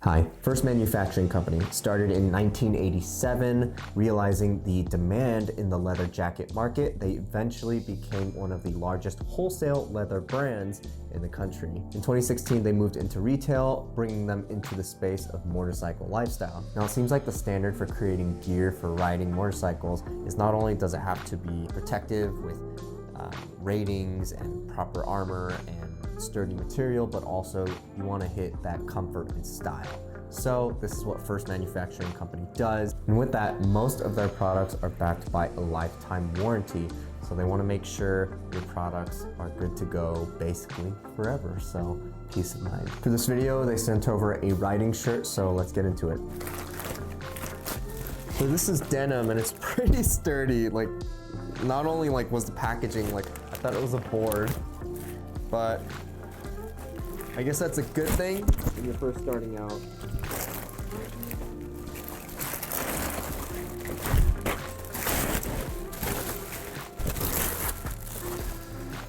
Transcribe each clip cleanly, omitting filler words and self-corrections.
Hi. First manufacturing company started in 1987. Realizing the demand in the leather jacket market, they eventually became one of the largest wholesale leather brands in the country. In 2016, they moved into retail, bringing them into the space of motorcycle lifestyle. Now, it seems like the standard for creating gear for riding motorcycles is not only does it have to be protective with ratings and proper armor and sturdy material, but also you want to hit that comfort and style. So this is what First Manufacturing Company does. And with that, most of their products are backed by a lifetime warranty. So they want to make sure your products are good to go basically forever. So peace of mind. For this video, they sent over a riding shirt. So let's get into it. So this is denim and it's pretty sturdy. Like, not only was the packaging, I thought it was a board, but I guess that's a good thing when you're first starting out.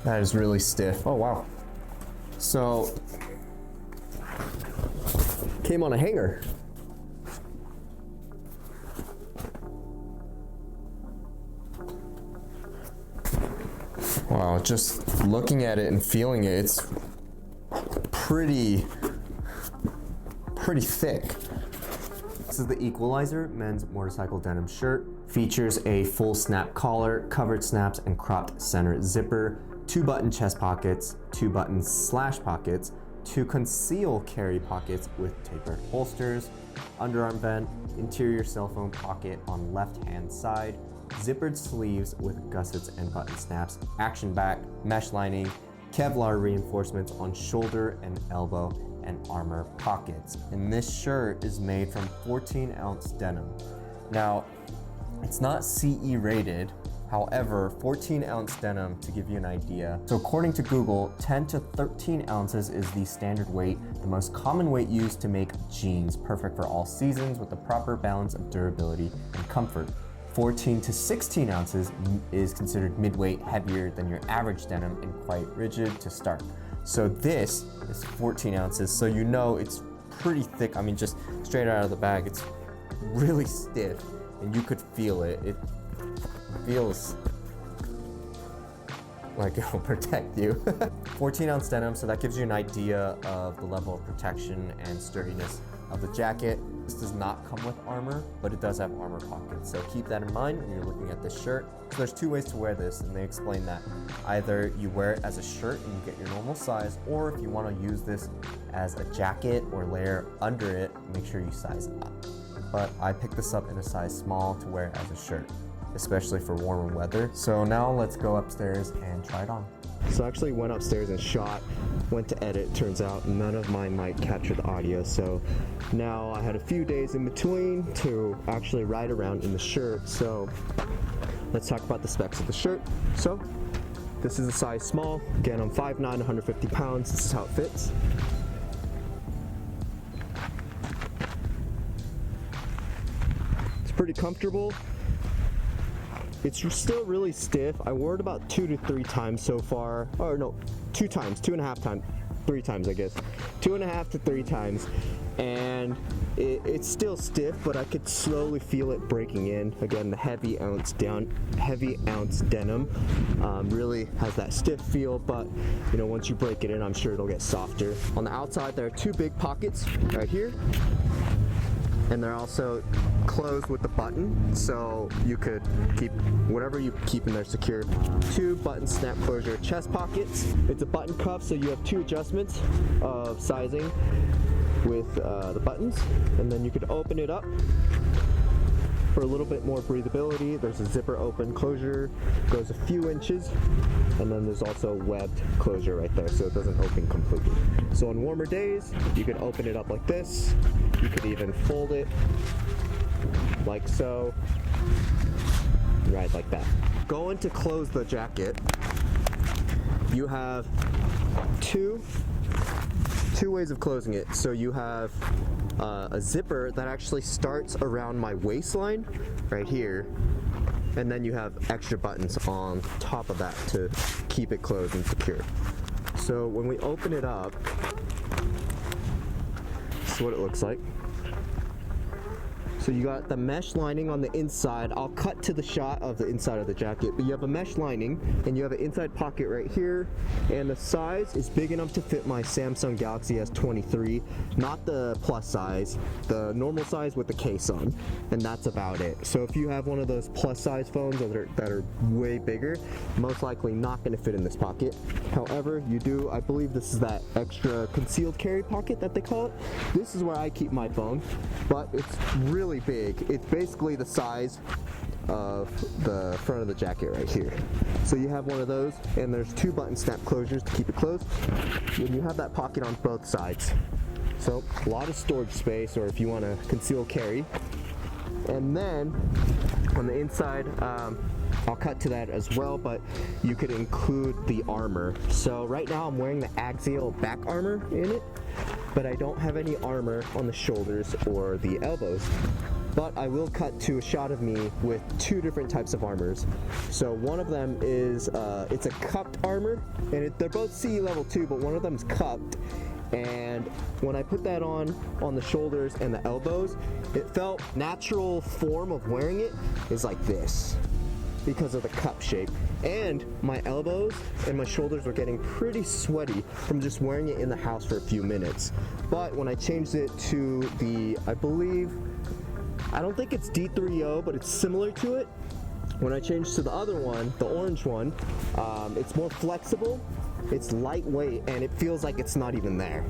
That is really stiff. Oh wow. So, came on a hanger. Wow, just looking at it and feeling it, it's pretty thick. This is the Equalizer men's motorcycle denim shirt. Features a full snap collar, covered snaps, and cropped center zipper, 2-button chest pockets, 2-button slash pockets, 2 conceal carry pockets with tapered holsters, underarm vent, interior cell phone pocket on left-hand side, zippered sleeves with gussets and button snaps, action back, mesh lining, Kevlar reinforcements on shoulder and elbow, and armor pockets. And this shirt is made from 14-ounce denim. Now, it's not CE rated, however, 14-ounce denim, to give you an idea. So according to Google, 10 to 13 ounces is the standard weight, the most common weight used to make jeans, perfect for all seasons with the proper balance of durability and comfort. 14 to 16 ounces is considered midweight, heavier than your average denim and quite rigid to start. So this is 14 ounces, so you know it's pretty thick. I mean, just straight out of the bag, it's really stiff and you could feel it. It feels like it will protect you. 14-ounce denim, so that gives you an idea of the level of protection and sturdiness of the jacket. This does not come with armor, but it does have armor pockets. So keep that in mind when you're looking at this shirt. So there's 2 ways to wear this, and they explain that. Either you wear it as a shirt and you get your normal size, or if you want to use this as a jacket or layer under it, make sure you size up. But I picked this up in a size small to wear as a shirt, especially for warmer weather. So now let's go upstairs and try it on. So I actually went upstairs and shot, went to edit. Turns out none of my mic captured the audio, so now I had a few days in between to actually ride around in the shirt. So let's talk about the specs of the shirt. So this is a size small. Again, I'm 5'9", 150 pounds. This is how it fits. It's pretty comfortable. It's still really stiff. I wore it about 2 to 3 times so far. Or no, 2 times, 2.5 times, 3 times, I guess. 2.5 to 3 times. And it's still stiff, but I could slowly feel it breaking in. Again, the heavy ounce denim really has that stiff feel, but you know, once you break it in, I'm sure it'll get softer. On the outside, there are 2 big pockets right here. And they're also closed with the button, so you could keep whatever you keep in there secure. 2 button snap closure chest pockets. It's a button cuff, so you have 2 adjustments of sizing with the buttons, and then you could open it up for a little bit more breathability. There's a zipper open closure, goes a few inches, and then there's also webbed closure right there, so it doesn't open completely. So on warmer days, you can open it up like this. You could even fold it like so, right like that. Going to close the jacket, you have two ways of closing it. So you have a zipper that actually starts around my waistline right here, and then you have extra buttons on top of that to keep it closed and secure. So when we open it up, this is what it looks like. So you got the mesh lining on the inside. I'll cut to the shot of the inside of the jacket, but you have a mesh lining and you have an inside pocket right here, and the size is big enough to fit my Samsung Galaxy S23, not the plus size, the normal size with the case on, and that's about it. So if you have one of those plus size phones that are way bigger, most likely not going to fit in this pocket. However, you do, I believe this is that extra concealed carry pocket that they call it. This is where I keep my phone, but it's really big. It's basically the size of the front of the jacket right here. So you have one of those, and there's 2 button snap closures to keep it closed, and you have that pocket on both sides. So a lot of storage space, or if you want to conceal carry. And then on the inside, I'll cut to that as well, but you could include the armor. So right now I'm wearing the AXIAL back armor in it, but I don't have any armor on the shoulders or the elbows. But I will cut to a shot of me with 2 different types of armors. So one of them is, it's a cupped armor, and they're both CE level 2, but one of them is cupped. And when I put that on the shoulders and the elbows, it felt natural form of wearing it is like this, because of the cup shape. And my elbows and my shoulders were getting pretty sweaty from just wearing it in the house for a few minutes. But when I changed it to the, I don't think it's D3O, but it's similar to it. When I changed to the other one, the orange one, it's more flexible, it's lightweight, and it feels like it's not even there.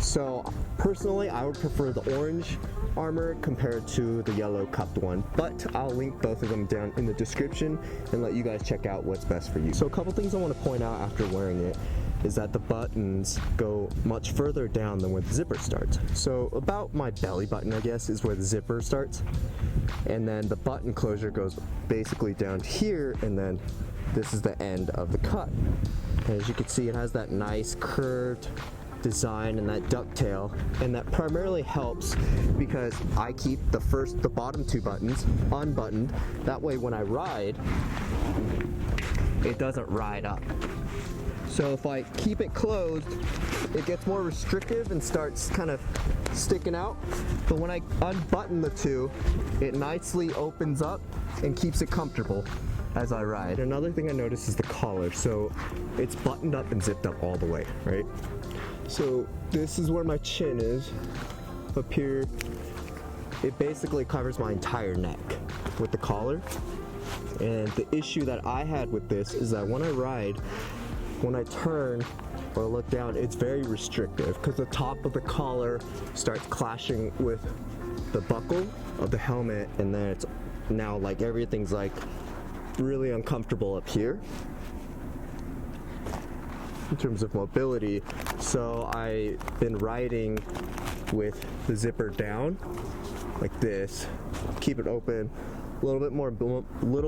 So personally, I would prefer the orange armor compared to the yellow cupped one, but I'll link both of them down in the description and let you guys check out what's best for you. So a couple things I want to point out after wearing it is that the buttons go much further down than where the zipper starts. So about my belly button, I guess, is where the zipper starts, and then the button closure goes basically down here, and then this is the end of the cut. And as you can see, it has that nice curved design and that ducktail, and that primarily helps because I keep the bottom 2 buttons unbuttoned. That way when I ride, it doesn't ride up. So if I keep it closed, it gets more restrictive and starts kind of sticking out. But when I unbutton the 2, it nicely opens up and keeps it comfortable as I ride. Another thing I noticed is the collar. So it's buttoned up and zipped up all the way, right? So this is where my chin is. Up here, it basically covers my entire neck with the collar. And the issue that I had with this is that when I ride, when I turn or look down, it's very restrictive because the top of the collar starts clashing with the buckle of the helmet, and then it's now like everything's like really uncomfortable up here in terms of mobility. So I've been riding with the zipper down like this, keep it open, a little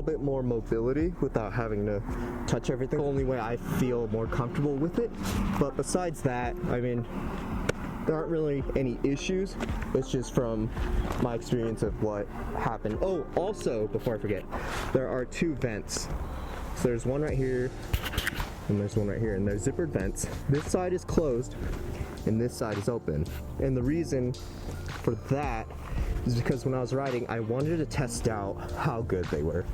bit more mobility without having to touch everything. The only way I feel more comfortable with it. But besides that, I mean, there aren't really any issues. It's just from my experience of what happened. Oh, also, before I forget, there are 2 vents. So there's one right here, and there's one right here, and they're zippered vents. This side is closed, and this side is open. And the reason for that is because when I was riding, I wanted to test out how good they were.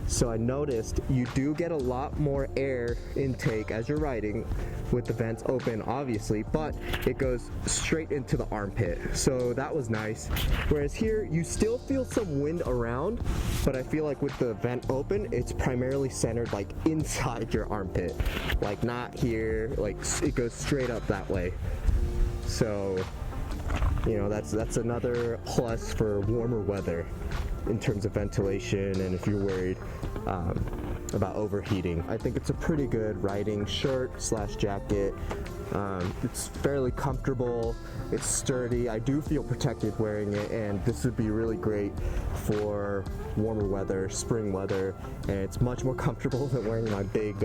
So I noticed you do get a lot more air intake as you're riding with the vents open, obviously, but it goes straight into the armpit. So that was nice. Whereas here, you still feel some wind around, but I feel like with the vent open, it's primarily centered like inside your armpit. Like not here, like it goes straight up that way. So, you know, that's another plus for warmer weather in terms of ventilation, and if you're worried about overheating. I think it's a pretty good riding shirt slash jacket. It's fairly comfortable, it's sturdy. I do feel protected wearing it, and this would be really great for warmer weather, spring weather, and it's much more comfortable than wearing my big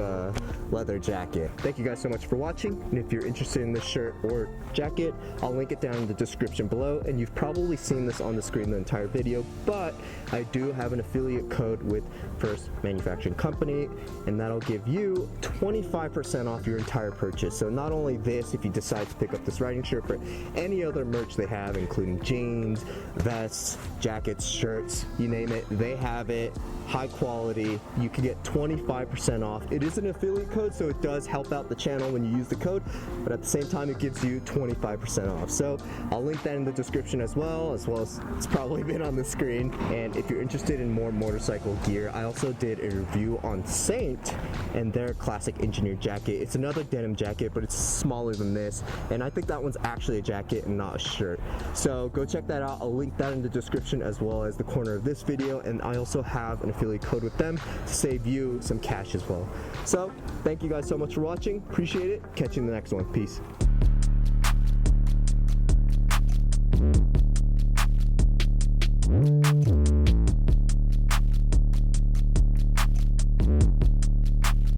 leather jacket. Thank you guys so much for watching, and if you're interested in this shirt or jacket, I'll link it down in the description below, and you've probably seen this on the screen the entire video, but I do have an affiliate code with First Manufacturing Company. company, and that'll give you 25% off your entire purchase. So not only this, if you decide to pick up this riding shirt, but any other merch they have, including jeans, vests, jackets, shirts, you name it, they have it. High quality. You can get 25% off. It is an affiliate code, so it does help out the channel when you use the code, but at the same time it gives you 25% off. So I'll link that in the description as well as it's probably been on the screen. And if you're interested in more motorcycle gear, I also did a review on Saint and their classic engineered jacket. It's another denim jacket, but it's smaller than this, and I think that one's actually a jacket and not a shirt. So go check that out. I'll link that in the description as well as the corner of this video, and I also have an affiliate code with them to save you some cash as well. So thank you guys so much for watching. Appreciate it. Catch you in the next one. Peace.